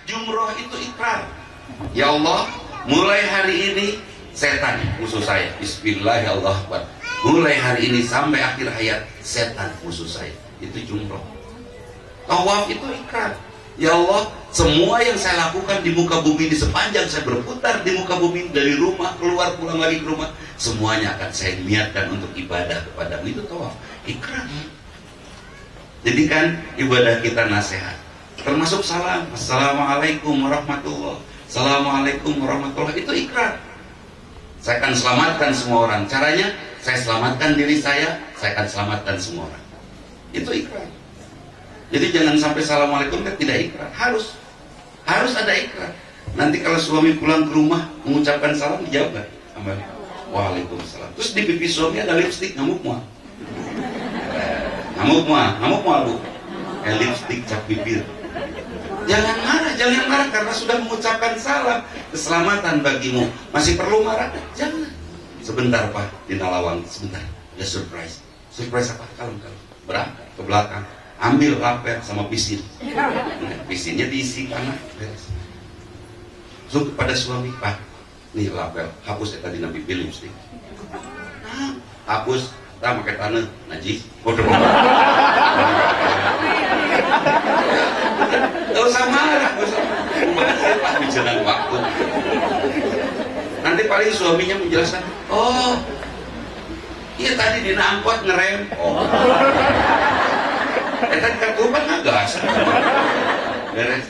Jumroh itu ikrar. Ya Allah, mulai hari ini setan musuh saya. Bismillahirrahmanirrahim. Mulai hari ini sampai akhir hayat setan musuh saya. Itu jumroh. Tawaf itu ikrar. Ya Allah, semua yang saya lakukan di muka bumi, di sepanjang saya berputar di muka bumi, dari rumah keluar pulang lagi ke rumah, semuanya akan saya niatkan untuk ibadah kepadamu. Itu tawaf, ikrar. Jadikan ibadah kita nasihat, termasuk salam. Assalamualaikum warahmatullahi, assalamualaikum warahmatullahi, itu ikrar. Saya akan selamatkan semua orang. Caranya saya selamatkan diri saya akan selamatkan semua orang. Itu ikrar. Jadi jangan sampai assalamualaikum kan tidak ikrar. Harus ada ikrar. Nanti kalau suami pulang ke rumah mengucapkan salam, dijawab nggak? Waalaikumsalam. Terus di pipi suami ada lipstik, ngamuk mual. Ngamuk mual bu. Lipstik cap bibir. Jangan marah karena sudah mengucapkan salam. Keselamatan bagimu. Masih perlu marah? Jangan. Sebentar Pak, di Nalawang, sebentar. Ya surprise. Surprise apa? Kalem. Berangkat ke belakang. Ambil laper sama pisin. Pisinnya diisi tanah. Langsung kepada suami, Pak, nih laper, hapus ya tadi nabi pilih lipstik. Hapus, tak pakai tanah, najis. Gak usah marah, Pak, bicara waktu. Nanti paling suaminya menjelaskan, oh, iya tadi dina angkot ngerem. Oh. Tadi katupan ngegas. Beres.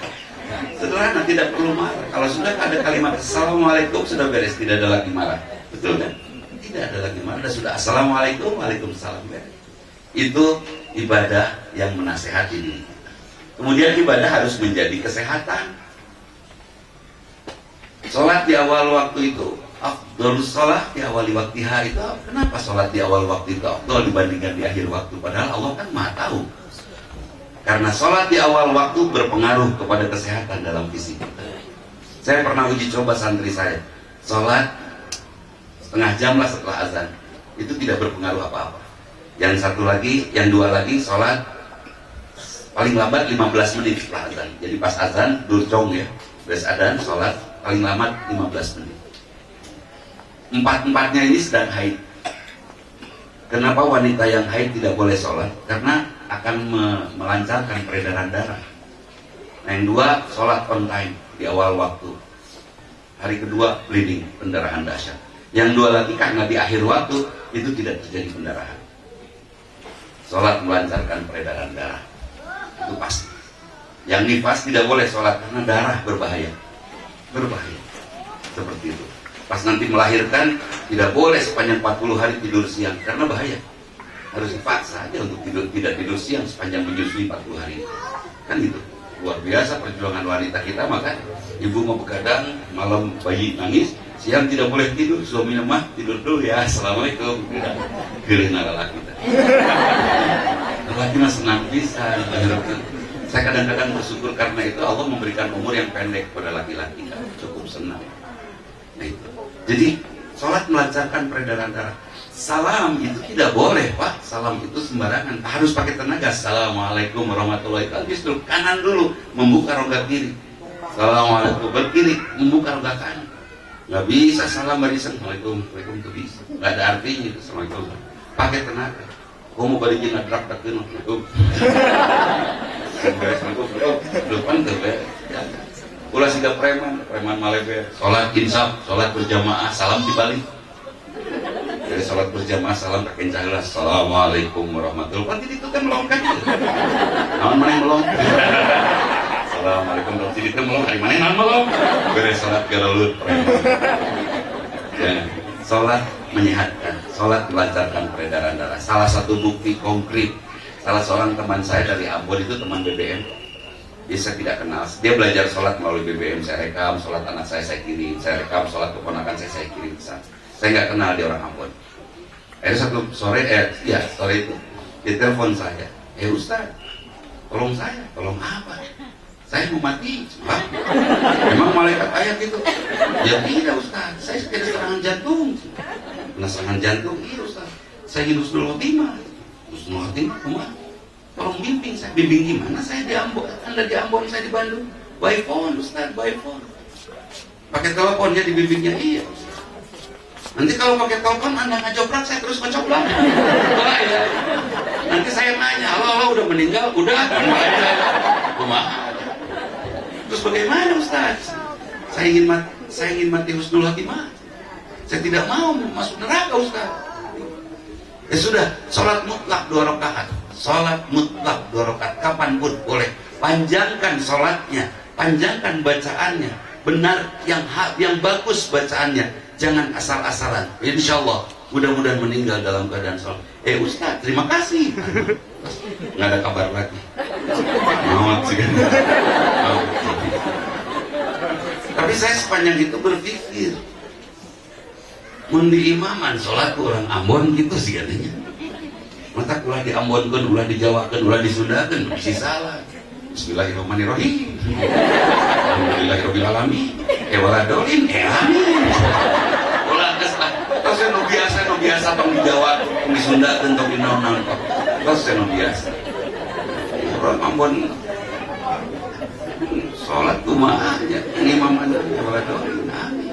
Sederhana, tidak perlu marah. Kalau sudah ada kalimat assalamualaikum, sudah beres, tidak ada lagi marah. Betul kan? Tidak ada lagi marah, sudah assalamualaikum, waalaikumsalam, beres. Itu ibadah yang menasehati diri. Kemudian ibadah harus menjadi kesehatan. Sholat di awal waktu itu afdhalus sholat di awal waktiha. Itu kenapa sholat di awal waktu itu afdhal dibandingkan di akhir waktu? Padahal Allah kan maha tahu. Karena sholat di awal waktu berpengaruh kepada kesehatan dalam fisik kita. Saya pernah uji coba santri saya, sholat setengah jam lah setelah azan, itu tidak berpengaruh apa-apa. Yang dua lagi sholat paling lambat 15 menit setelah azan. Jadi pas azan durcong ya, beres azan sholat paling lambat 15 menit. Empat-empatnya ini sedang haid. Kenapa wanita yang haid tidak boleh sholat? Karena akan melancarkan peredaran darah. Nah, yang dua, sholat on time di awal waktu. Hari kedua, bleeding, pendarahan dahsyat. Yang dua lagi, karena di akhir waktu, itu tidak terjadi pendarahan. Sholat melancarkan peredaran darah. Itu pasti. Yang nifas tidak boleh sholat, karena darah berbahaya. Berbahaya. Seperti itu. Pas nanti melahirkan, tidak boleh sepanjang 40 hari tidur siang, karena bahaya. Harus dipaksa aja untuk tidak tidur siang sepanjang menyusui 40 hari. Kan gitu. Luar biasa perjuangan wanita kita. Maka ibu mau begadang, malam bayi nangis, siang tidak boleh tidur, suaminya mah tidur dulu ya, assalamualaikum. Pilih nalala kita. Lelaki mah senang bisa. Saya kadang-kadang bersyukur karena itu Allah memberikan umur yang pendek kepada laki-laki. Cukup senang. Nah itu. Jadi sholat melancarkan peredaran darah. Salam itu tidak boleh Pak. Salam itu sembarangan, harus pakai tenaga. Assalamualaikum warahmatullahi wabarakatuh. Justru kanan dulu, membuka rongga kiri. Assalamualaikum, berkiri, membuka rongga kanan. Nggak bisa salam barisan. Assalamualaikum itu bisa. Nggak ada artinya itu. Assalamualaikum. Pakai tenaga. Kau mau balikin adrak tak kena. Assalamualaikum. Assalamualaikum. Depan terberes. Ulah siga preman maleber. Sholat insaf, sholat berjamaah, salam dibalik. Dari sholat berjamaah salam tak kencang. Assalamualaikum warahmatullahi wabarakatuh. Jadi itu kan melongkan. Naon mana yang melong? Assalamualaikum warahmatullahi wabarakatuh. Melong hari mana yang melong? Beres sholat garalut. Ya, sholat menyehatkan, sholat melancarkan peredaran darah. Salah satu bukti konkret. Salah seorang teman saya dari Ambon, itu teman BBM. Dia saya tidak kenal. Dia belajar sholat melalui BBM. Saya rekam sholat anak saya kirim. Saya rekam sholat keponakan saya kirim ke sana. Saya nggak kenal dia orang Ambon. Satu sore, sore itu dia telepon saya. Ustaz, tolong saya. Tolong apa? Saya mau mati. Hah? Memang malaikat ayat itu? Ya tidak Ustaz. Saya kena serangan jantung. Kena serangan jantung? Iya Ustaz. Saya husnul khotimah. Husnul khotimah kemana? Tolong bimbing saya. Bimbing gimana? Saya di Ambon. Anda di Ambon, saya di Bandung. by phone Ustaz, by phone. Pakai teleponnya dibimbingnya, iya Ustaz. Nanti kalau pakai telepon Anda ngajoprak, saya terus ngajoprak. Bahaya. Nanti saya nanya, halo udah meninggal, udah kumaha. Terus bagaimana Ustaz? Saya ingin mati husnul khotimah. Saya tidak mau masuk neraka Ustaz. Ya sudah, sholat mutlak 2 rakaat. Sholat mutlak 2 rakaat kapanpun boleh. Panjangkan sholatnya, panjangkan bacaannya, benar yang bagus bacaannya. Jangan asal-asalan. Insya Allah mudah-mudahan meninggal dalam keadaan sholat. Ustaz, terima kasih. Nggak ada kabar lagi. Maaf sih kan. Tapi saya sepanjang itu berpikir, mundi imaman sholat orang Ambon gitu sih katanya. Mata ulah di Ambon kan, ulah di Jawa kan, ulah di Sunda kan, bisa salah. Bismillahirrahmanirrahim. Alhamdulillahirrahmanirrahim. Waladolin, amin. Ulah keslah. Terus saya no biasa tong di Jawa, tong di Sunda kan, tong di non-non. Terus saya no biasa. Orang Ambon sholat kumaha-nya, imaman waladolin, amin.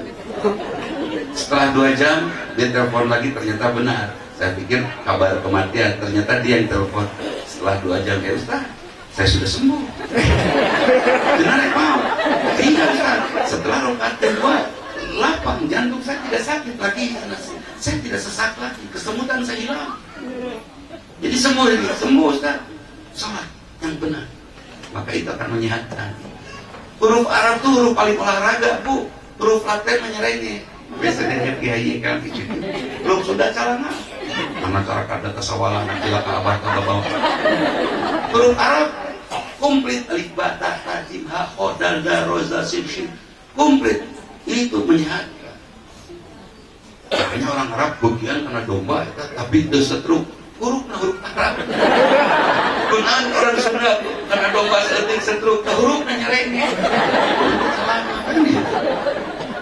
Setelah 2 jam, dia telepon lagi, ternyata benar. Saya pikir kabar kematian, ternyata dia yang telepon. Setelah 2 jam, Ustaz, saya sudah sembuh. Benar ya mau? Iya Ustaz, setelah rakaat kedua, lapang, jantung saya tidak sakit lagi. Saya tidak sesak lagi, kesemutan saya hilang. Jadi sembuh Ustaz. Sholat yang benar, maka itu akan menyehatkan. Huruf Arab itu huruf paling olahraga, Bu. Huruf Latin menyerahnya. Biasanya kiai kan gitu. Huruf Sunda calana. Mana cara kada tasawalan akila ka abah ka babaw. Huruf Arab komplit, alif ba ta ta jim ha kha dal dal ra za sin shin. Komplit. Itu menyehatkan. Makanya orang Arab bagian karena domba tapi teu setruk. Huruf Arab. Gunaan orang Sunda karena domba seetik setruk huruf nyerengnya.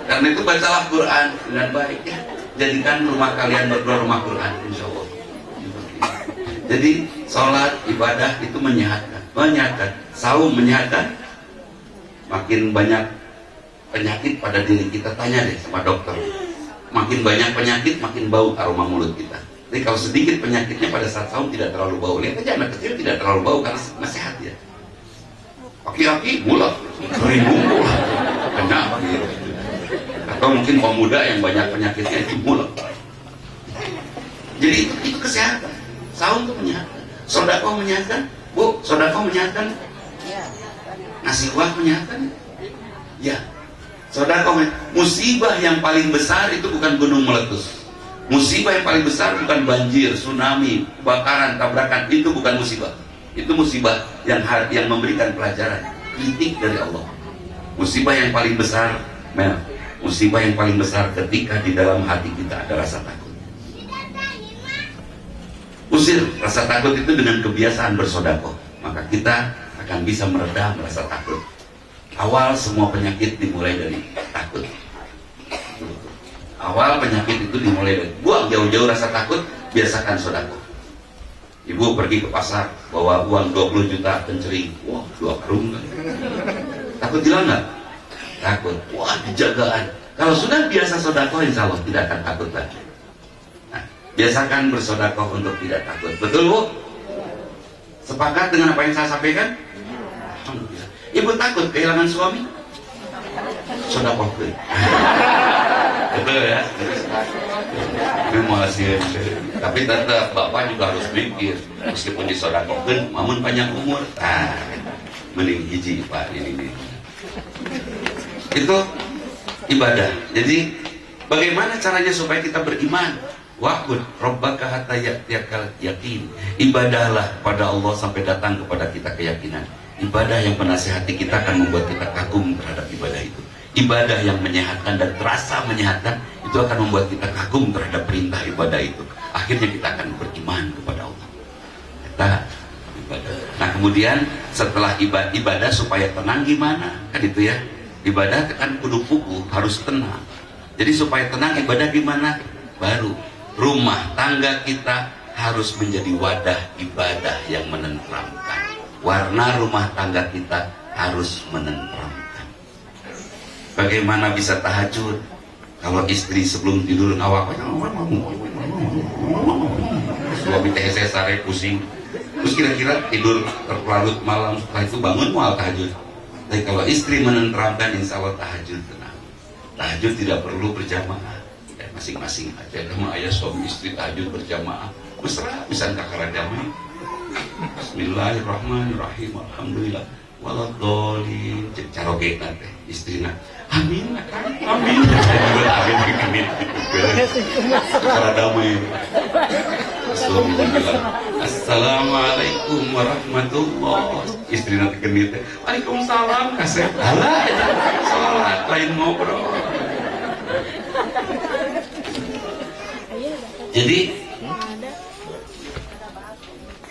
Karena itu bacalah Quran dengan baik ya. Jadikan rumah kalian berdua rumah Quran, insya Allah. Jadi sholat ibadah itu menyehatkan, saum menyehatkan. Makin banyak penyakit pada diri kita, tanya deh sama dokter. Makin banyak penyakit, makin bau aroma mulut kita. Jadi kalau sedikit penyakitnya pada saat saum tidak terlalu bau. Lihat aja anak kecil tidak terlalu bau karena masih sehat ya. Aki-aki mulut, kering bumbu, kenapa gitu. Atau mungkin pemuda yang banyak penyakitnya itu mulut. Jadi itu kesehatan. Saum itu menyehatkan. Sedekah menyehatkan, Bu. Sedekah menyehatkan. Ngasih uang menyehatkan. Ya. Sedekah. Musibah yang paling besar itu bukan gunung meletus. Musibah yang paling besar bukan banjir, tsunami, kebakaran, tabrakan. Itu bukan musibah. Itu musibah yang memberikan pelajaran, kritik dari Allah. Musibah yang paling besar, musibah yang paling besar ketika di dalam hati kita ada rasa takut. Usir rasa takut itu dengan kebiasaan bersedekah, maka kita akan bisa meredam rasa takut. Awal semua penyakit dimulai dari takut. Awal penyakit itu dimulai dari buang jauh-jauh rasa takut, biasakan sedekah. Ibu pergi ke pasar bawa uang 20 juta pencering, wah 2 karung kan. Takut hilang nggak? Takut, wah dijagaan. Kalau sudah biasa sedekah, insya Allah tidak akan takut lagi. Nah, biasakan bersedekah untuk tidak takut. Betul Bu? Sepakat dengan apa yang saya sampaikan? Alhamdulillah. Ibu takut kehilangan suami? Sedekah. Betul ya? Masih, tapi tetap Bapak juga harus mikir, meskipun disedekahkan, namun panjang umur. Mending hiji Pak ini. Itu ibadah. Jadi bagaimana caranya supaya kita beriman? Wa'bud rabbaka hatta ya'tiyakal yakin. Ibadahlah pada Allah sampai datang kepada kita keyakinan. Ibadah yang menasihati kita akan membuat kita kagum terhadap ibadah itu. Ibadah yang menyehatkan dan terasa menyehatkan itu akan membuat kita kagum terhadap perintah ibadah itu. Akhirnya kita akan beriman kepada Allah. Kita ibadah. Nah kemudian setelah ibadah supaya tenang gimana? Kan itu ya. Ibadah kan kudu puku, harus tenang. Jadi supaya tenang ibadah gimana? Baru rumah tangga kita harus menjadi wadah ibadah yang menenteramkan. Warna rumah tangga kita harus menenteramkan. Bagaimana bisa tahajud kalau istri sebelum tidur ngawak, suami THC sare pusing, terus kira-kira tidur terlarut malam, setelah itu bangun mau tahajud. Tapi kalau istri menenteramkan, insya Allah tahajud tenang. Tahajud tidak perlu berjamaah, ya, masing-masing aja. Kamu ayah suami istri tahajud berjamaah, mesra bisa kakara damai. Bismillahirrahmanirrahim, alhamdulillah waladhdallin, cek caroge teh istrina. Amin, amin, amin, kakara damai. Suami bilang, assalamualaikum warahmatullah. Istri nanti genit, waalaikumsalam, kasep. Alah, sholat lain ngobrol. Jadi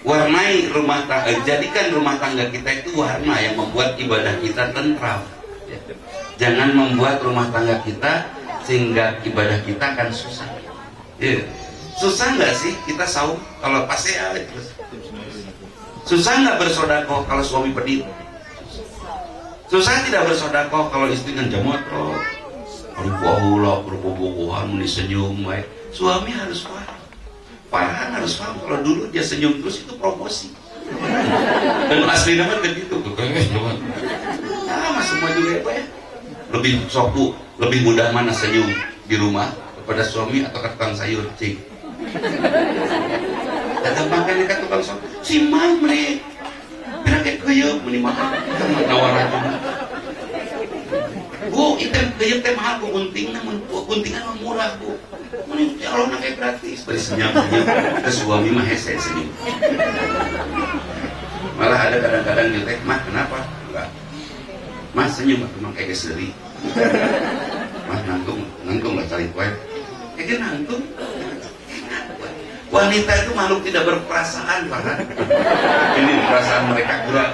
warnai rumah tangga, jadikan rumah tangga kita itu warna yang membuat ibadah kita tentram. Jangan membuat rumah tangga kita sehingga ibadah kita akan susah. Susah nggak sih kita saum kalau pas ya terus? Susah nggak bersodakoh kalau suami pedih? Susah tidak bersodakoh kalau istri kan jamotro, Allah berbobogohan, disenyum, suami harus paham. Farhan harus paham kalau dulu dia senyum terus itu promosi. Dan asli nama begitu tuh, sama semua juga ya. Lebih sopu, lebih mudah mana senyum di rumah kepada suami atau ke tukang sayur, cik. Datang makan dekat tukang sayur, si mamre, bilang kayak kuyup, menimakan, nawaran juga. Bu, item kuyup teh mahal, bu gunting, namun guntingan murah bu. Mending Allah nak kayak gratis, beri senyum-senyum ke suami mah hese senyum. Malah ada kadang-kadang nyutek, mah kenapa? Enggak. Mas senyum, emang kayak seri. Mas nangtung lah cari kue. Kayak nangtung. Wanita itu makhluk tidak berperasaan, Pak. Ini perasaan mereka kurang.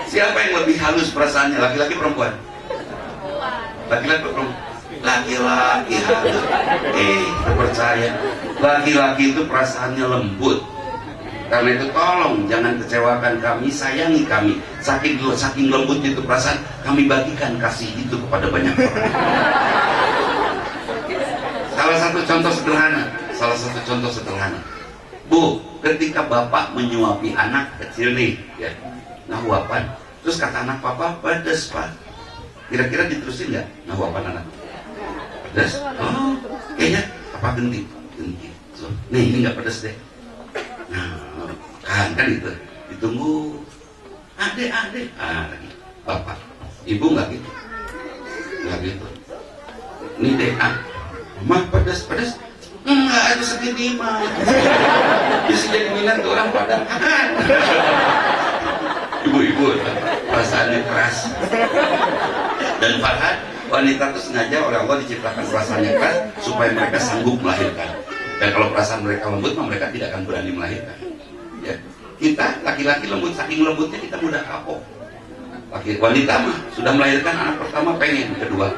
Siapa yang lebih halus perasaannya, laki-laki perempuan? Laki-laki perempuan. Laki-laki halus. Percaya. Laki-laki itu perasaannya lembut. Karena itu tolong jangan kecewakan kami, sayangi kami. Saking lembut itu perasaan, kami bagikan kasih itu kepada banyak orang. Salah satu contoh sederhana. Bu, ketika bapak menyuapi anak kecil nih, ya, ngahuapan, terus kata anak papa, pedes pak. Kira-kira diterusin nggak ngahuapan anak? Pedes? Oh, kayaknya papa genti. So, nih ini nggak pedes deh. Nah, kan itu ditunggu. Adek, lagi bapak, ibu nggak gitu, Nih deh, mah pedes. Enggak, itu segini mah. Bisa jadi minat orang Padang. Ibu-ibu, perasaannya keras. Dan Farhan, wanita itu sengaja oleh Allah diciptakan perasaannya keras supaya mereka sanggup melahirkan. Dan kalau perasaan mereka lembut, mereka tidak akan berani melahirkan. Ya. Kita laki-laki lembut, saking lembutnya kita mudah kapok. Wanita mah sudah melahirkan anak pertama pengen, kedua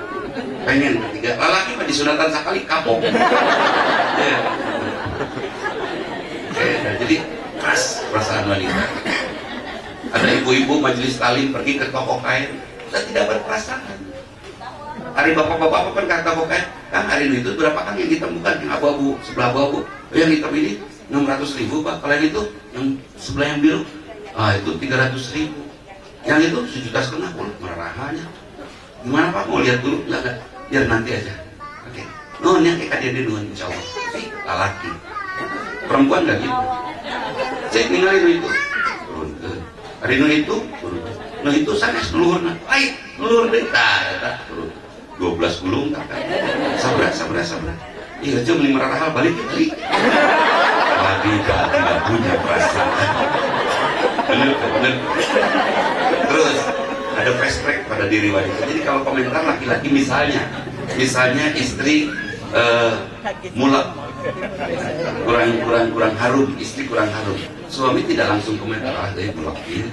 pengen, ketiga, laki mah disunatan sekali kapok. Ya. Jadi keras perasaan wanita. Ada ibu-ibu majelis talim pergi ke toko kain, dan tidak berperasaan. Hari bapak-bapak kan kata toko kain, kan hari itu berapa kan yang ditemukan yang abu-abu, sebelah abu-abu, yang hitam ini 600.000 pak, kalau yang itu yang sebelah yang biru, itu 300.000, yang itu 1,5 juta, merahannya. Gimana pak, mau lihat dulu? Enggak, biar nanti aja. Oke. Oh, ini yang kayak dia duluan, insya Allah. Laki. Perempuan nggak gitu. Saya tinggalin itu. Turun ke. Hari itu turun. Nah itu sana seluruh naik, seluruh deh. Turun. 12 gulung kakak. Sabar. Iya, aja beli merah balik. Lagi tidak punya perasaan. Bener. Terus ada fast track pada diri wanita. Jadi kalau komentar laki-laki misalnya istri mulak kurang harum, istri kurang harum, suami tidak langsung komentar dari mulak ini.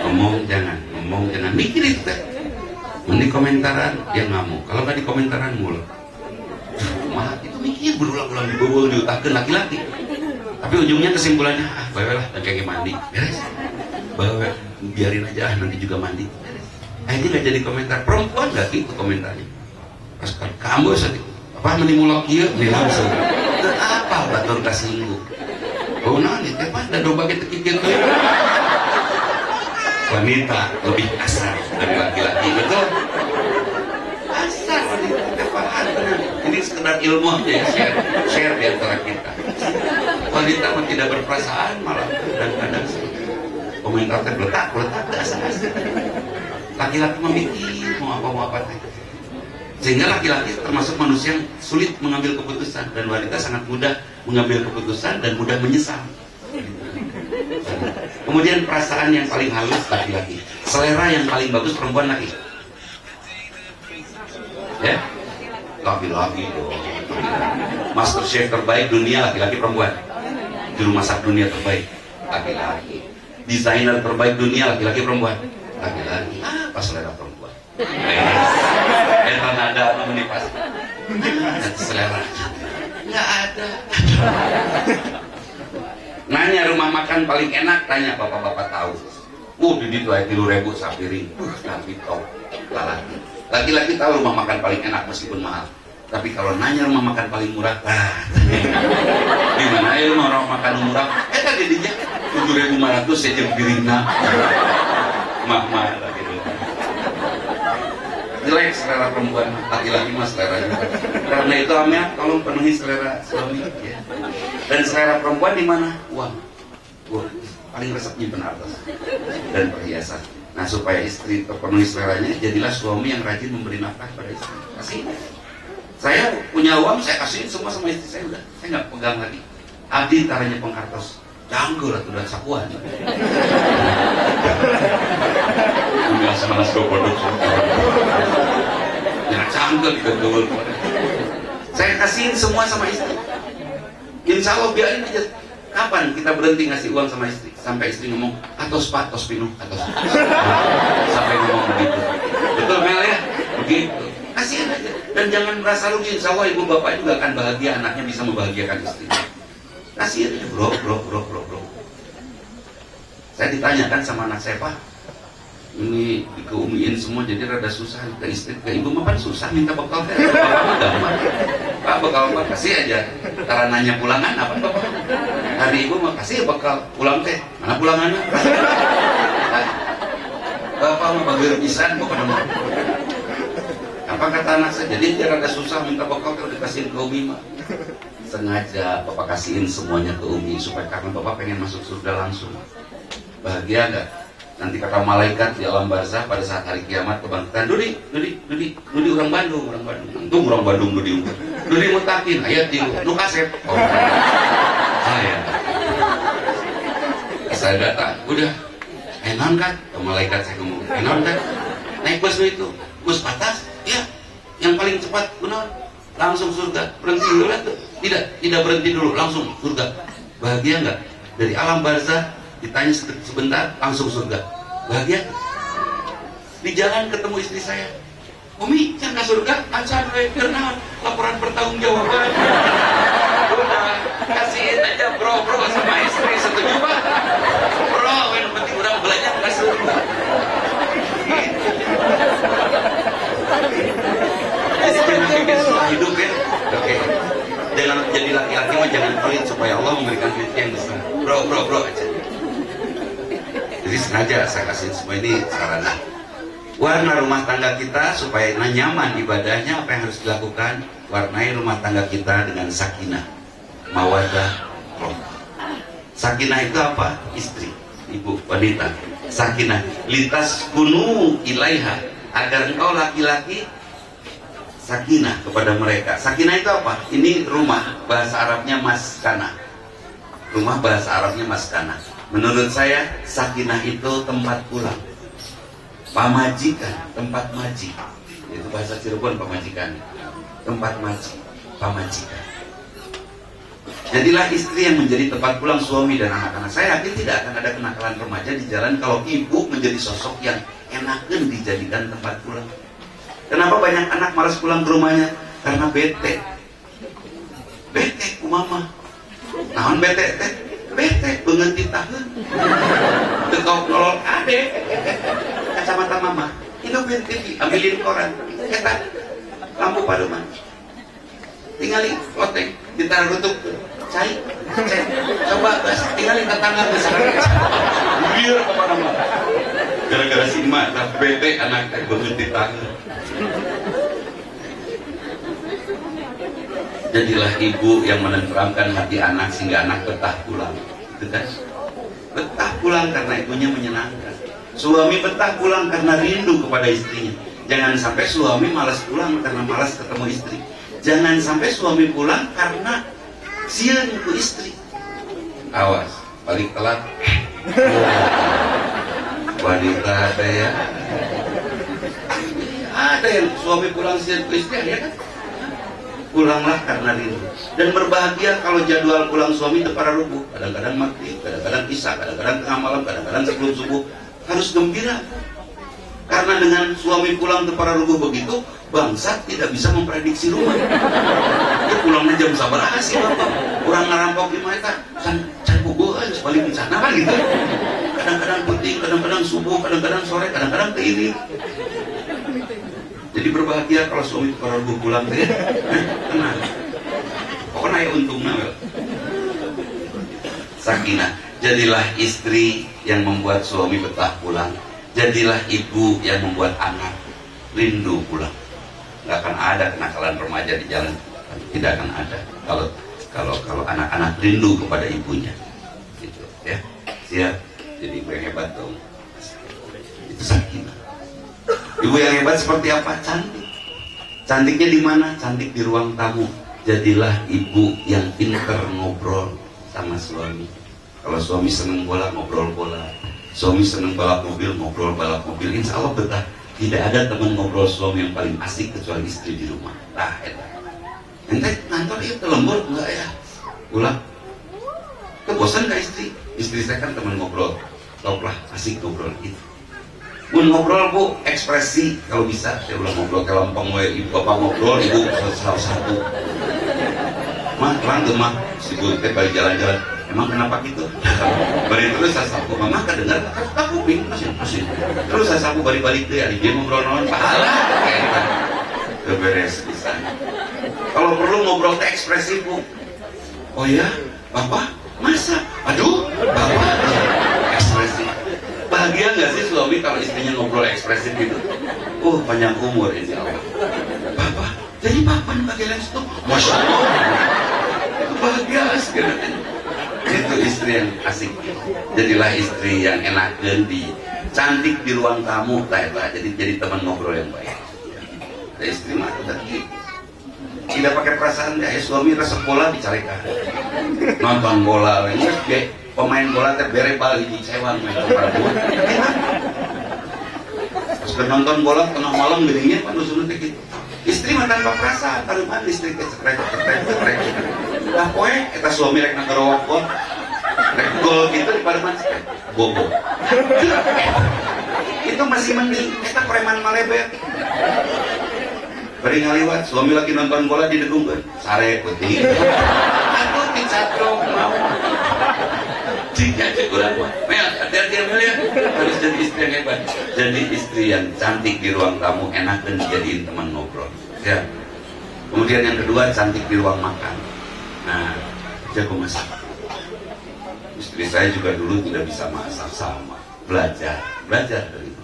Ngomong jangan mikir itu teh. Mending komentaran dia ngamuk. Kalau nggak di komentaran mulak. Mah itu mikir berulang-ulang diutakkan laki-laki. Tapi ujungnya kesimpulannya bawa lah dan kayak mandi beres. Bawa biarin aja nanti juga mandi. Ini nggak jadi komentar. Perempuan nggak gitu komentarnya. Pas kamu sedih apa menimulok iya nih langsung apa batur kasinggu. Oh nanti teh pada domba kita kikir tuh. Wanita lebih kasar dari laki-laki, betul? Kasar wanita kepahan. Ini sekedar ilmu aja ya, share di antara kita. Wanita tidak berperasaan malah dan kadang komentar terletak asal-asal. Laki-laki memikir mau apa teh. Sehingga laki-laki termasuk manusia yang sulit mengambil keputusan dan wanita sangat mudah mengambil keputusan dan mudah menyesal. Kemudian perasaan yang paling halus laki-laki, selera yang paling bagus perempuan laki. Ya, laki-laki dong. Master chef terbaik dunia laki-laki perempuan. Juru masak dunia terbaik laki-laki. Desainer terbaik dunia laki-laki perempuan. Laki-laki. Apa selera perempuan? Karena ada apa menipas? Selera. Nggak ada. Nanya rumah makan paling enak, tanya bapak-bapak tahu. Di situ aja 3.000 sapiring. Tapi tahu laki. Laki-laki tahu rumah makan paling enak meskipun mahal. Tapi kalau nanya rumah makan paling murah, gimana ya rumah makan murah? Tadi dia 7.500 sejam piringna. Mah gitu. Jelek selera perempuan, laki-laki mah seleranya. Karena itu Amya, tolong penuhi selera suami. Ya. Dan selera perempuan di mana? Uang. Paling resep nyimpen harta dan perhiasan. Nah supaya istri terpenuhi seleranya, jadilah suami yang rajin memberi nafkah pada istri. Kasih. Saya punya uang, saya kasihin semua sama istri saya udah. Saya nggak pegang lagi. Adi taranya pengkartos. Janggul atau udah sakuan. Enggak sama nasi kodok. Jangan canggul gitu. Saya kasihin semua sama istri. Insya Allah biarin aja. Kapan kita berhenti ngasih uang sama istri? Sampai istri ngomong, atos pinuh, atos. Sampai ngomong begitu. Betul Mel ya? Begitu. Kasihin aja. Dan jangan merasa rugi. Insya Allah ibu bapak juga akan bahagia, anaknya bisa membahagiakan istri. Kasihin aja bro. Saya ditanyakan sama anak saya, Pak, ini dikeumiin semua jadi rada susah ke istri, ke ibu mah kan susah minta bekal teh. Bapak mah gampang. Pak bekal mah kasih aja. Karena nanya pulangan apa Bapak? Hari ibu mah kasih bekal pulang teh. Mana pulangannya? Bapak mah bageur pisan pokoknya mah. Apa kata anak saya? Jadi dia rada susah minta bekal kalau dikasihin ke umi mah. Sengaja Bapak kasihin semuanya ke umi supaya karena Bapak pengen masuk surga langsung. Bahagia enggak? Nanti kata malaikat di alam barzah pada saat hari kiamat kebangkitan, Dudi orang Bandung. Untung orang Bandung Dudi mutakin ayat tilu nu kasep. Oh. Saya datang, udah enon kan? Ke malaikat saya ngomong, enon kan? Naik bus itu, bus patas, ya, yang paling cepat, benar, langsung surga. Berhenti dulu lah tuh? Tidak berhenti dulu, langsung surga. Bahagia enggak? Dari alam barzah ditanya sebentar langsung surga. Bahagia. Di jalan ketemu istri saya, Umi jangan surga acan karena laporan pertanggungjawaban. Udah kasihin aja bro sama istri, setuju Pak? Bro yang penting udah belajar ke surga. Setelah hidup ya, oke. Jangan jadi laki-laki mah jangan pelit supaya Allah memberikan rezeki yang besar. Bro aja. Jadi sengaja saya kasih semua ini sarana. Warna rumah tangga kita supaya nyaman ibadahnya, apa yang harus dilakukan? Warnai rumah tangga kita dengan sakinah, mawaddah, rahmah. Sakinah itu apa? Istri, ibu, wanita. Sakinah, lintas kunu ilaiha, agar engkau laki-laki sakinah kepada mereka. Sakinah itu apa? Ini rumah, bahasa Arabnya maskana. Rumah bahasa Arabnya maskana. Menurut saya, sakinah itu tempat pulang, pamajikan, tempat maji. Itu bahasa Cirebon pamajikan, tempat maji, pamajikan. Jadilah istri yang menjadi tempat pulang suami dan anak-anak. Saya yakin tidak akan ada kenakalan remaja di jalan kalau ibu menjadi sosok yang enakan dijadikan tempat pulang. Kenapa banyak anak malas pulang ke rumahnya? Karena bete ku mama. Naon bete teh? Bete beungeut ditaheun. Teu kau nolol ade kacamata mama hidupin TV ambilin koran kita lampu paduman tinggalin loteng ditaruh tutup cai coba gas tinggalin tetangga besar biar kemana-mana gara-gara si emak tak bete anak berhenti tangga. Jadilah ibu yang menenteramkan hati anak sehingga anak betah pulang. Itu kan? Betah pulang karena ibunya menyenangkan. Suami betah pulang karena rindu kepada istrinya. Jangan sampai suami malas pulang karena malas ketemu istri. Jangan sampai suami pulang karena sian ke istri. Awas, balik telat. Wanita ada ya. Ada yang suami pulang sian ke istri, ya kan? Pulanglah karena rindu. Dan berbahagia kalau jadwal pulang suami itu para rubuh. Kadang-kadang maghrib, kadang-kadang isya, kadang-kadang tengah malam, kadang-kadang sebelum subuh. Harus gembira. Karena dengan suami pulang ke para rubuh begitu, bangsat tidak bisa memprediksi rumah. Dia pulangnya jam sabaraha sih bapak. Orang ngarampok di mana kan buku aja balik di sana kan gitu. Kadang-kadang penting, kadang-kadang subuh, kadang-kadang sore, kadang-kadang keilir. Jadi berbahagia kalau suami para rubuh pulang ya. Tenang. Pokoknya ya untungnya wel. Sakinah. Jadilah istri yang membuat suami betah pulang. Jadilah ibu yang membuat anak rindu pulang. Nggak akan ada kenakalan remaja di jalan. Tidak akan ada kalau anak-anak rindu kepada ibunya. Gitu ya. Siap. Jadi ibu yang hebat dong. Itu sakinah. Ibu yang hebat seperti apa? Cantik. Cantiknya di mana? Cantik di ruang tamu. Jadilah ibu yang pintar ngobrol sama suami. Kalau suami seneng bola, ngobrol bola. Suami seneng balap mobil, ngobrol balap mobil. Insya Allah betah. Tidak ada teman ngobrol suami yang paling asik kecuali istri di rumah. Nah, ente ngantor ya lembur enggak ya? Pulang. Kebosan gak istri? Istri saya kan teman ngobrol. Tau lah, asik ngobrol itu. Mun ngobrol bu, ekspresi kalau bisa. Saya ulang ngobrol ke Lampang, ibu bapak ngobrol, ibu satu-satu. Mah, terang tuh mah, si ibu balik jalan-jalan. Emang kenapa gitu? Bari terus saya sapu, mama kedengar, aku bingung masih. Terus saya sapu balik-balik deh, dia ngobrol non pahala. Keberes bisa. Kalau perlu ngobrol teh ekspresi bu. Oh ya, bapak, masa? Aduh, bapak, ekspresi. Bahagia nggak sih suami kalau istrinya ngobrol ekspresif gitu? Panjang umur insya Allah. Papa, jadi papa pakai lens tuh, masya Allah. Itu bahagia sekali. Itu istri yang asik. Jadilah istri yang enak di cantik di ruang tamu, jadi teman ngobrol yang baik. Dan istri mah tadi tidak pakai perasaan ya suami resep bola dicarikan. Nonton bola, ini pemain bola teh bere bal hiji cewang main para bola. Pas nonton bola tengah malam gedenya kan usulnya teh gitu. Istri mah tanpa perasaan, taruhan istri teh cekrek. Lah poe eta suami rek ngarowok gol. Rek gol gitu di pademan bobo. Itu masih mending eta preman malebet. Beri ngaliwat, suami lagi nonton bola di dedungkeun. Sare putih. Aku dicatrok mau. Jika kurang Mel, hati-hati Mel ya. Harus jadi istri yang hebat. Jadi istri yang cantik di ruang tamu, enak dan dijadiin teman ngobrol. Ya. Kemudian yang kedua, cantik di ruang makan. Nah, jago masak. Istri saya juga dulu tidak bisa masak sama. Belajar dari itu.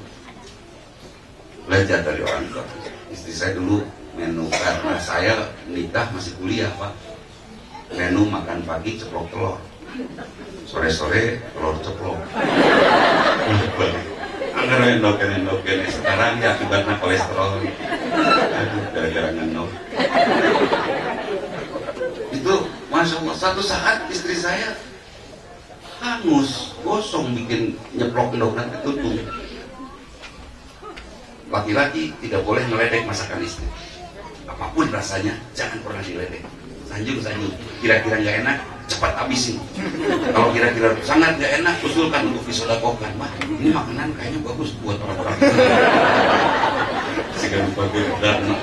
Belajar dari orang tua. Istri saya dulu menu karena saya nikah masih kuliah Pak. Menu makan pagi ceplok telur. Sore-sore telur ceplok. Anggar endoken sekarang ya akibatnya kolesterol. Aduh, gara-gara ngendok. Itu masya Allah satu saat istri saya hangus, gosong bikin nyeplok endoknya tutup. Laki-laki tidak boleh meledek masakan istri. Apapun rasanya jangan pernah diledek. Sanjung, kira-kira nggak enak, cepat habisin. Kalau kira-kira sangat nggak enak, usulkan untuk disodakokan. Wah, ini makanan kayaknya bagus buat orang-orang. Sekarang lupa gue dana.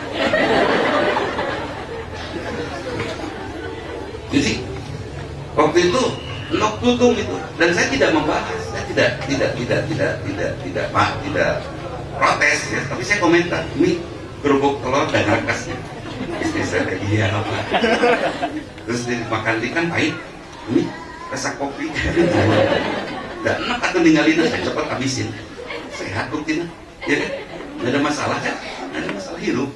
Jadi waktu itu Nok tutung itu. Dan saya tidak membahas, saya tidak protes ya, tapi saya komentar, ini kerupuk telur dan rakasnya. Istri saya, iya apa? Terus dimakan ikan pahit, ini rasa kopi. Dan enak atau ninggalin, saya cepat habisin. Sehat buktinya, ya kan? Nggak ada masalah kan? Nggak ada masalah hidup.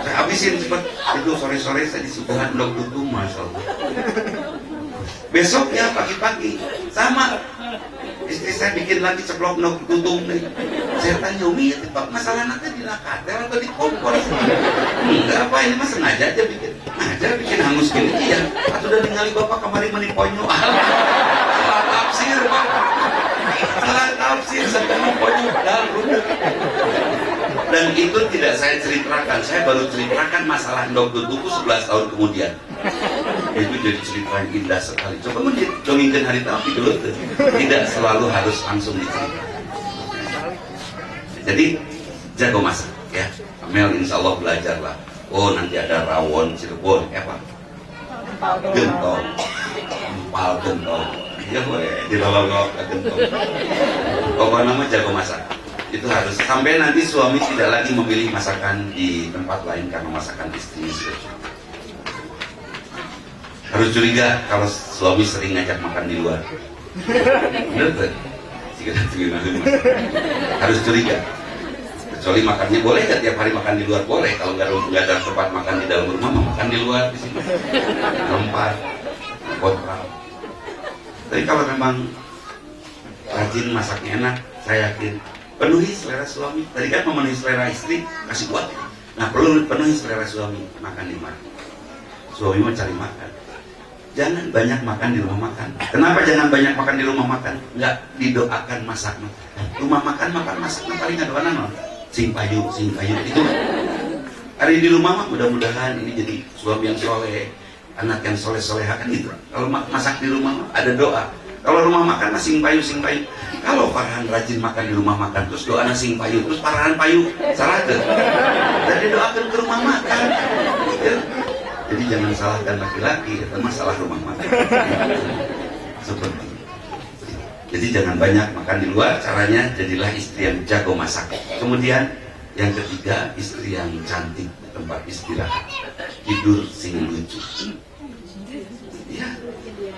Saya habisin cepat. Itu sore-sore saya disuguhan ndog tutung, masya Allah. Besoknya pagi-pagi sama istri saya bikin lagi ceplok ndog tutung deh. Saya tanya, Umi, masalah nanti di lakatel atau di kompor? Enggak apa, ini mah sengaja aja bikin. Sengaja bikin hangus gini, iya. Atau udah ningali bapak kemarin meniponyo. Salah tafsir, Pak. Salah tafsir, sampai meniponyo. Dan itu tidak saya ceritakan. Saya baru ceritakan masalah ndog tutungku 11 tahun kemudian. Itu jadi cerita yang indah sekali. Coba mendongengkan hari tapi dulu tuh. Tidak selalu harus langsung diceritakan. Jadi jago masak ya. Amel insya Allah belajarlah. Oh nanti ada rawon Cirebon, apa? Gentong, empal gentong. Ya boleh dilolong ke gentong. Pokoknya nama jago masak. Itu harus sampai nanti suami tidak lagi memilih masakan di tempat lain karena masakan istrinya sudah cukup. Harus curiga kalau suami sering ngajak makan di luar. Bener tuh? Harus curiga. Kecuali makannya boleh nggak tiap hari makan di luar? Boleh. Kalau nggak ada tempat makan di dalam rumah, makan di luar di sini. Tempat kontrak. Tapi kalau memang rajin masaknya enak, saya yakin penuhi selera suami. Tadi kan memenuhi selera istri, kasih kuat. Nah perlu penuhi selera suami, makan di mana? Suami mau cari makan. Jangan banyak makan di rumah makan. Kenapa jangan banyak makan di rumah makan? Enggak didoakan masak. Rumah makan masak paling ada mana? Sing payu itu. Hari di rumah mah mudah-mudahan ini jadi suami yang soleh, anak yang soleh-soleha kan gitu. Kalau masak di rumah ada doa. Kalau rumah makan sing payu. Kalau Farhan rajin makan di rumah makan terus doa sing payu, terus Farhan payu salah ke. Jadi doakan ke rumah makan. Ya. Jadi jangan salahkan laki-laki, itu masalah rumah makan. Seperti itu. Jadi jangan banyak makan di luar, caranya jadilah istri yang jago masak. Kemudian yang ketiga, istri yang cantik di tempat istirahat. Tidur sing lucu. Ya.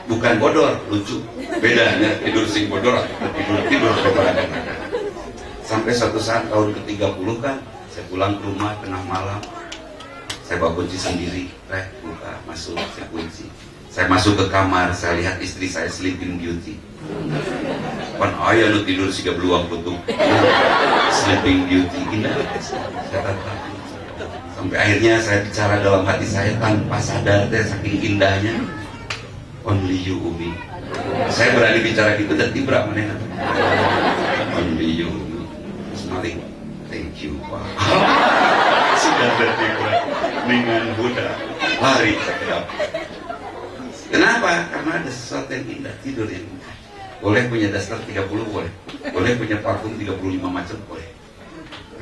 Bukan bodor, lucu. Bedanya tidur sing bodor atau tidur bodor. Sampai suatu saat tahun ke-30 kan, saya pulang ke rumah tengah malam. Saya bawa kunci sendiri, buka, masuk, saya kunci. Saya masuk ke kamar, saya lihat istri saya sleeping beauty. Pan ayah nu tidur siga beluang putung. Sleeping beauty, indah. Saya kata, sampai akhirnya saya bicara dalam hati saya tanpa sadar, saking indahnya. Only you, Umi. Saya berani bicara gitu dan tibra mana? Only you, Umi. Semaling, thank you, Pak. Sudah bertibra dengan Buddha. Lari sedap. Kenapa? Karena ada sesuatu yang indah, tidur yang indah. Boleh punya daster 30 boleh. Boleh punya parfum 35 macam boleh.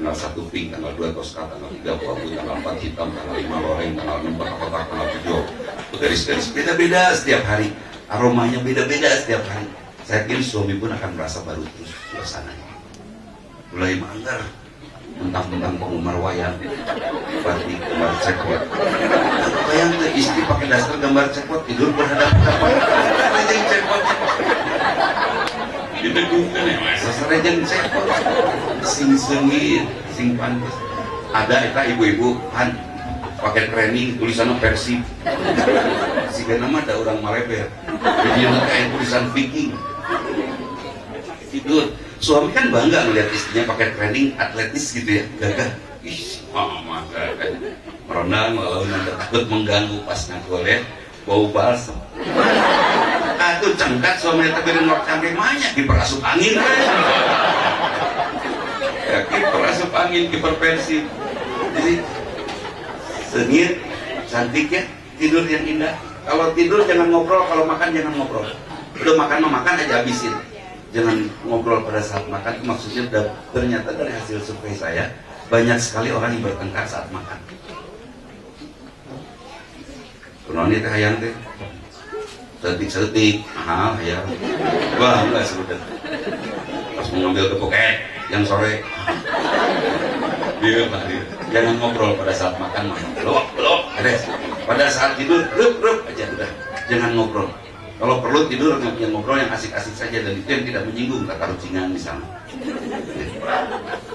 Tanggal 1 pink, tanggal 2 toska, tanggal 3 abu, tanggal 4 hitam, tanggal 5 loreng, tanggal 6 kotak, tanggal 7 garis-garis beda-beda setiap hari. Aromanya beda-beda setiap hari. Saya yakin suami pun akan merasa baru terus suasananya. Mulai manggar, mentang-mentang penggemar wayang, batik gambar cekot. Bayang tuh istri pakai daster gambar cekot tidur berhadapan-hadapan. Rejeng cekot. Didegungkan ya, sasa rejeng cekot. Sing sengit, sing pantas. Ada eta ibu-ibu kan pakai training tulisannya Persib. Siga nama ada orang Maleber. Jadi kayak tulisan Viking. Tidur. Suami kan bangga melihat istrinya pakai training atletis gitu ya, gagah. Ih, mama gagah. Merenang walau nanti takut mengganggu pas ngagoleh bau balsam. Atuh cengkat suami tapi nolak sampai banyak kiper asup angin. Ya kiper asup angin, kiper Persib. Jadi sengit, cantik ya, tidur yang indah. Kalau tidur jangan ngobrol, kalau makan jangan ngobrol. Udah makan makan aja habisin. Jangan ngobrol pada saat makan. Maksudnya ternyata dari hasil survei saya banyak sekali orang yang bertengkar saat makan. Kunaon teh hayang teh setik mahal ya. Wah enggak sudah. Pas mengambil kepoket yang sore. Dia Pak, dia. Jangan ngobrol pada saat makan, belok, beres. Pada saat tidur, rup aja udah. Jangan ngobrol. Kalau perlu tidur, yang ngobrol yang asik-asik saja dan itu yang tidak menyinggung kata rucingan misalnya.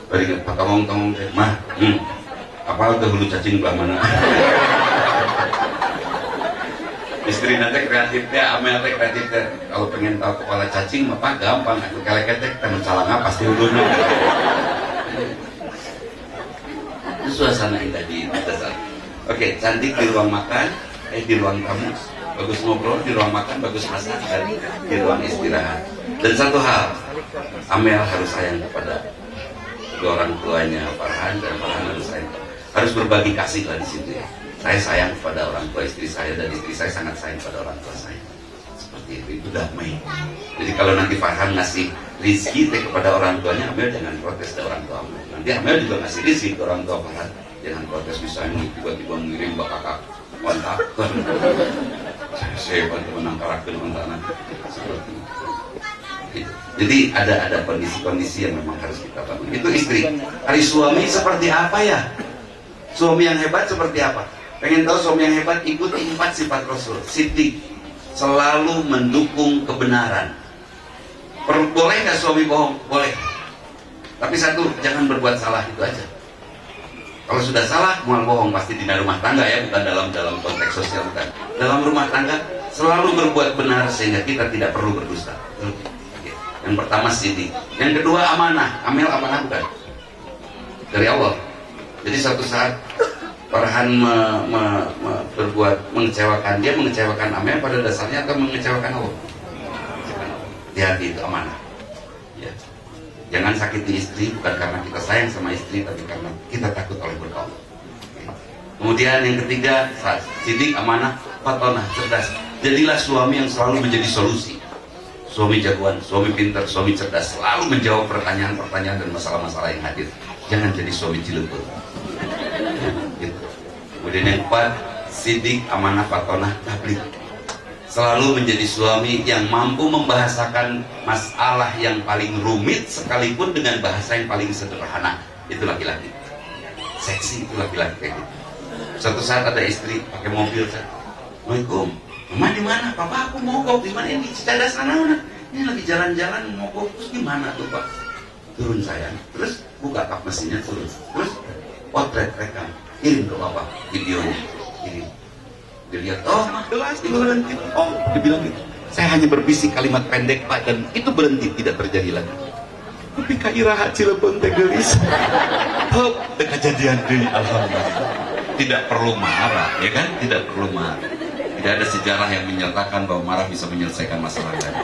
Beri Pak tolong, mah, apa udah hulu cacing belah mana? Istri nanti kreatifnya, Amel teh kreatifnya. Kalau pengen tahu kepala cacing, apa gampang. Aku kelek-kelek, temen salangnya pasti hulunya. Itu suasana indah di dasar. Oke, cantik di ruang makan, di ruang tamu, bagus ngobrol di ruang makan, bagus masak dan di ruang istirahat. Dan satu hal, Amel harus sayang kepada kedua orang tuanya Farhan dan Farhan harus berbagi kasih lah di situ ya. Saya sayang kepada orang tua istri saya dan istri saya sangat sayang kepada orang tua saya. Seperti itu damai. Jadi kalau nanti Farhan ngasih rizki kepada orang tuanya, Amel jangan protes ke orang tua Amel. Nanti Amel juga ngasih rizki ke orang tua Farhan, jangan protes misalnya tiba-tiba ngirim bakak kontak. Saya bantu menangkarakan kontakan seperti itu. Jadi ada kondisi-kondisi yang memang harus kita bangun. Itu istri. Hari suami seperti apa ya? Suami yang hebat seperti apa? Pengen tahu suami yang hebat? Ikuti 4 sifat Rasul. Siddiq, selalu mendukung kebenaran. Boleh nggak suami bohong? Boleh. Tapi satu, jangan berbuat salah, itu aja. Kalau sudah salah, mau bohong pasti di rumah tangga ya, bukan dalam konteks sosial bukan. Dalam rumah tangga selalu berbuat benar sehingga kita tidak perlu berdusta. Yang pertama siddiq. Yang kedua amanah. Amel amanah bukan? Dari Allah. Jadi suatu saat Farhan mengecewakan dia, mengecewakan Amel pada dasarnya atau mengecewakan Allah? Hati itu amanah. Ya. Jangan sakiti istri bukan karena kita sayang sama istri, tapi karena kita takut oleh berkah. Kemudian yang ketiga, siddiq, amanah, fatonah, cerdas. Jadilah suami yang selalu menjadi solusi. Suami jagoan, suami pintar, suami cerdas, selalu menjawab pertanyaan-pertanyaan dan masalah-masalah yang hadir. Jangan jadi suami cilepur. Gitu. Kemudian yang keempat, siddiq, amanah, fatonah, tabligh. Selalu menjadi suami yang mampu membahasakan masalah yang paling rumit sekalipun dengan bahasa yang paling sederhana. Itu laki-laki. Seksi itu laki-laki kayak gitu. Suatu saat ada istri pakai mobil, Assalamualaikum. Mama di mana? Papa aku mogok di mana ini? Cicadas sana. Ini lagi jalan-jalan mogok. Terus gimana tuh Pak? Turun sayang. Terus buka kap mesinnya turun. Terus potret rekam. Kirim ke Papa videonya. Kirim. Dilihat, oh jelas itu berhenti. Oh, dibilang gitu. Saya hanya berbisik kalimat pendek Pak dan itu berhenti, tidak terjadi lagi. Tapi kairaha Cilegon tegelis. Oh, kejadian ini alhamdulillah. Tidak perlu marah, ya kan? Tidak perlu marah. Tidak ada sejarah yang menyatakan bahwa marah bisa menyelesaikan masalah tadi.